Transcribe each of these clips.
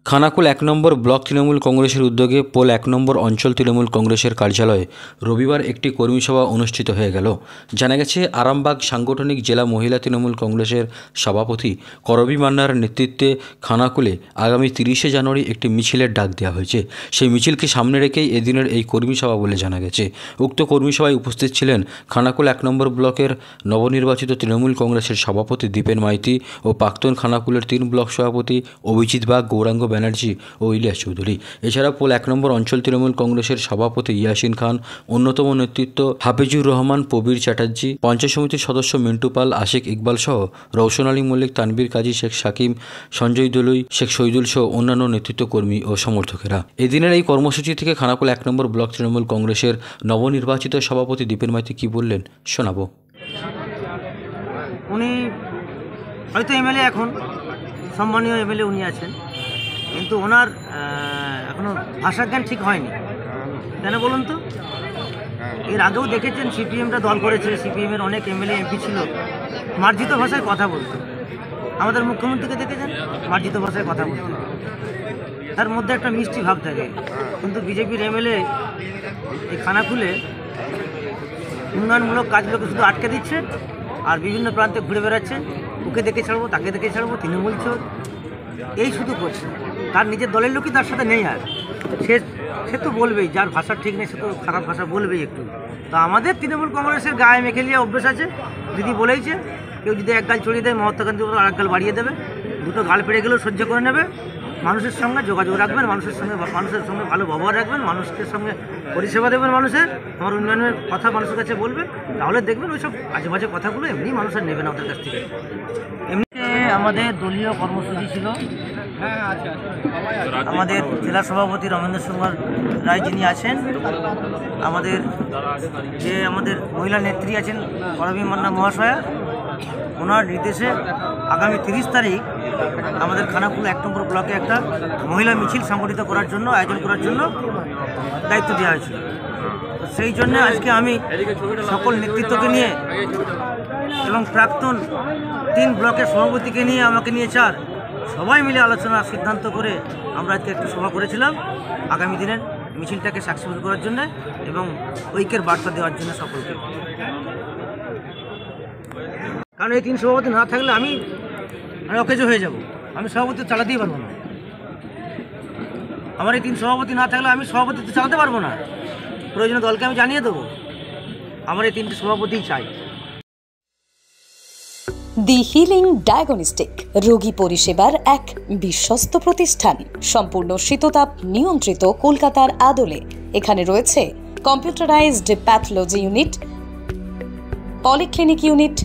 খানাকুল ১ নম্বর block Trinamool কংগ্রেসের উদ্যোগে pole ১ নম্বর অঞ্চল তৃণমূল কংগ্রেসের কার্যালয়ে রবিবার একটি কর্মী সভা অনুষ্ঠিত হয়ে গেল। জানা গেছে, আরামবাগ সাংগঠনিক জেলা মহিলা তৃণমূল কংগ্রেসের সভাপতি করবী মান্নার নেতৃত্বে খানাকুলে আগামী ৩০শে জানুয়ারি একটি মিছিলের ডাক দেওয়া হয়েছে। সেই মিছিলকে সামনে রেখেই এদিনের এই কর্মী সভা বলে জানা গেছে। উক্ত কর্মী সভায় উপস্থিত ছিলেন খানাকুল ১ নম্বর ব্লকের নবনির্বাচিত তৃণমূল কংগ্রেসের সভাপতি দীপেন মাইতি ও প্রাক্তন খানাকুলের ৩ ব্লক সভাপতি অভিজিৎ বাগ, গৌরাঙ্গ ব্যানার্জি ও ইলিয়াস চৌধুরী। এছাড়া পোল ১ নম্বর অঞ্চল তৃণমূল কংগ্রেসের সভাপতি ইয়াসিন খান, অন্যতম নেতৃত্ব হাফিজুর রহমান, প্রবীর চ্যাটার্জি, পঞ্চায়েত সমিতির সদস্য মিন্টু পাল, আশিক ইকবাল সহ রওশন আলী মল্লিক, তানবীর কাজী, শেখ সাকিম, সঞ্জয় দলুই, শেখ শহীদুল সহ অন্যান্য নেতৃত্ব কর্মী ও সমর্থকেরা। এদিনের এই কর্মসূচি থেকে খানাকুল ১ নম্বর ব্লক তৃণমূল কংগ্রেসের নবনির্বাচিত সভাপতি দীপেন মাইতি কি বললেন শোনাবো। উনি হয়তো এমএলএ, এখন সম্মানীয় এমএলএ উনি আছেন, কিন্তু ওনার এখনও ভাষাজ্ঞান ঠিক হয়নি। কেন বলুন তো? এর আগেও দেখেছেন সিপিএমটা দল করেছে, সিপিএমের অনেক এমএলএ এমপি ছিল, মার্জিত ভাষায় কথা বলতো। আমাদের মুখ্যমন্ত্রীকে দেখেছেন মার্জিত ভাষায় কথা বলতো, তার মধ্যে একটা মিষ্টি ভাব থাকে। কিন্তু বিজেপির এমএলএ এই খানাকুলে উন্নয়নমূলক কাজগুলোকে শুধু আটকে দিচ্ছে আর বিভিন্ন প্রান্তে ঘুরে বেড়াচ্ছে। ওকে দেখে ছাড়বো, তাকে দেখে ছাড়বো, তৃণমূল চোর, এই শুধু করছে। তার নিজের দলের লোকই তার সাথে নেই, আর সে তো বলবেই, যার ভাষা ঠিক নেই সে তো খারাপ ভাষা বলবেই একটু। তো আমাদের তৃণমূল কংগ্রেসের গায়ে মেখে নিয়ে অভ্যেস আছে। দিদি বলেইছে, কেউ যদি এক গাল ছড়িয়ে দেয় মহাত্মা গান্ধী আর এক গাল বাড়িয়ে দেবে, দুটো গাল পেড়ে গেলেও সহ্য করে নেবে। মানুষের সঙ্গে যোগাযোগ রাখবেন, মানুষের সঙ্গে ভালো ব্যবহার রাখবেন, মানুষের সঙ্গে পরিষেবা দেবেন, মানুষের আমার উন্নয়নের কথা মানুষের কাছে বলবেন, তাহলে দেখবেন ওইসব আজে বাজে কথাগুলো এমনি মানুষের নেবে না ওদের কাছ থেকে। এমনিতে আমাদের দলীয় কর্মসূচি ছিল, আমাদের জেলা সভাপতি রমেন্দ্র সুকুমার রায় যিনি আছেন, আমাদের মহিলা নেত্রী আছেন করবী মান্না মহাশয়া, ওনার নির্দেশে আগামী ৩০ তারিখ আমাদের খানাকুল ১ নম্বর ব্লকে একটা মহিলা মিছিল সংগঠিত করার জন্য, আয়োজন করার জন্য দায়িত্ব দেওয়া হয়েছিল। সেই জন্য আজকে আমি সকল নেতৃত্বকে নিয়ে এবং প্রাক্তন ৩ ব্লকের সভাপতিকে নিয়ে, আমাকে নিয়ে ৪, সবাই মিলে আলোচনা সিদ্ধান্ত করে আমরা আজকে একটু সভা করেছিলাম আগামী দিনের মিছিলটাকে সাকসেসফুল করার জন্য এবং ঐক্যের বার্তা দেওয়ার জন্য সকলকে। কারণ এই ৩ সভাপতি না থাকলে আমি অকেজ হয়ে যাব, আমি সভাপতি চালাতেই পারবো না। আমার এই 3 সভাপতি না থাকলে আমি সভাপতিত্ব চালাতে পারবো না। প্রয়োজনীয় দলকে আমি জানিয়ে দেবো, আমার এই 3টি সভাপতিই চাই। দি হিলিং ডায়াগনস্টিক রোগী পরিষেবার এক বিশ্বস্ত প্রতিষ্ঠান, সম্পূর্ণ শীততাপ নিয়ন্ত্রিত, কলকাতার আদলে। এখানে রয়েছে computerized pathology unit, polyclinic unit,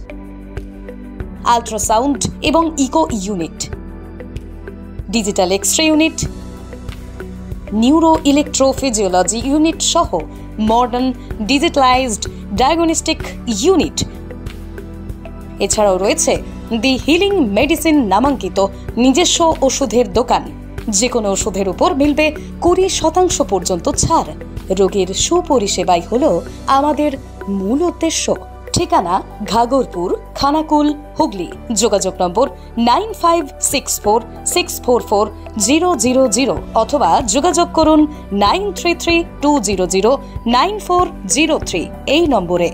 ultrasound এবং echo unit, digital x-ray unit, neuro electrophysiology unit সহ মডার্ন ডিজিটালাইজড ডায়াগনস্টিক ইউনিট। এছাড়াও রয়েছে দি হিলিং মেডিসিন নামাঙ্কিত নিজস্ব ওষুধের দোকান। যে কোনো ওষুধের উপর মিলবে 20% পর্যন্ত ছাড়। রোগীর সুপরিষেবাই হলো আমাদের মূল উদ্দেশ্য। ঠিকানা ঘাগরপুর, খানাকুল, হুগলি। যোগাযোগ নম্বর 9564644000 অথবা যোগাযোগ করুন 9332009403 এই নম্বরে।